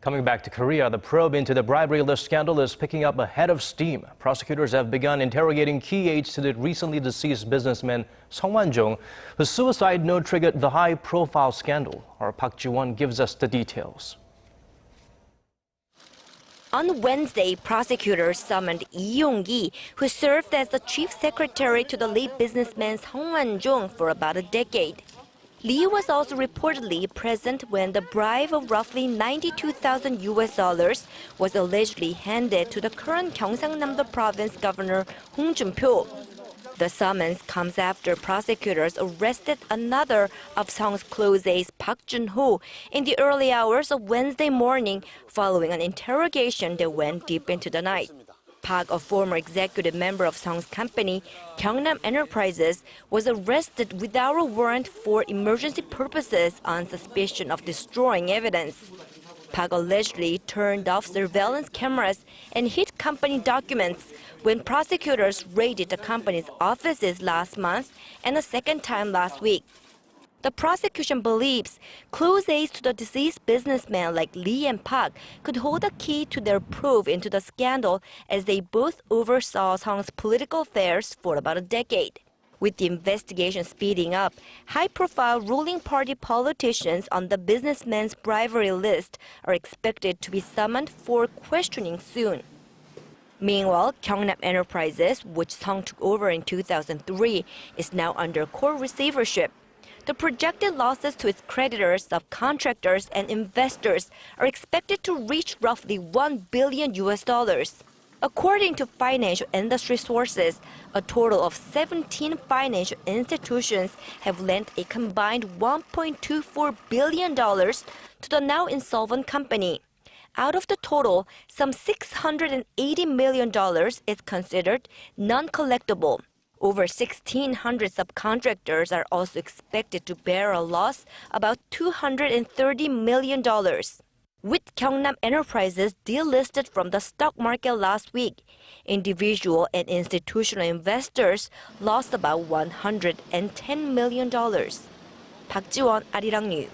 Coming back to Korea, the probe into the bribery list scandal is picking up a head of steam. Prosecutors have begun interrogating key aides to the recently deceased businessman Sung Woan, whose suicide note triggered the high-profile scandal. Our Park Jun gives us the details. On Wednesday, prosecutors summoned Lee Yong, who served as the chief secretary to the late businessman Sung Woan for about a decade. Lee was also reportedly present when the bribe of roughly $92,000 was allegedly handed to the current Gyeongsangnam Province Governor Hong Jun. The summons comes after prosecutors arrested another of Sung's close aides, Park Jun, in the early hours of Wednesday morning following an interrogation that went deep into the night. Park, a former executive member of Sung's company, Keangnam Enterprises, was arrested without a warrant for emergency purposes on suspicion of destroying evidence. Park allegedly turned off surveillance cameras and hid company documents when prosecutors raided the company's offices last month and a second time last week. The prosecution believes close aides to the deceased businessman like Lee and Park could hold a key to their probe into the scandal as they both oversaw Sung's political affairs for about a decade. With the investigation speeding up, high-profile ruling party politicians on the businessman's bribery list are expected to be summoned for questioning soon. Meanwhile, Keangnam Enterprises, which Sung took over in 2003, is now under court receivership. The projected losses to its creditors, subcontractors, and investors are expected to reach roughly $1 billion. According to financial industry sources, a total of 17 financial institutions have lent a combined $1.24 billion to the now insolvent company. Out of the total, some $680 million is considered non-collectible. Over 1,600 subcontractors are also expected to bear a loss about $230 million. With Keangnam Enterprises delisted from the stock market last week, individual and institutional investors lost about $110 million. Park Jun, Arirang News.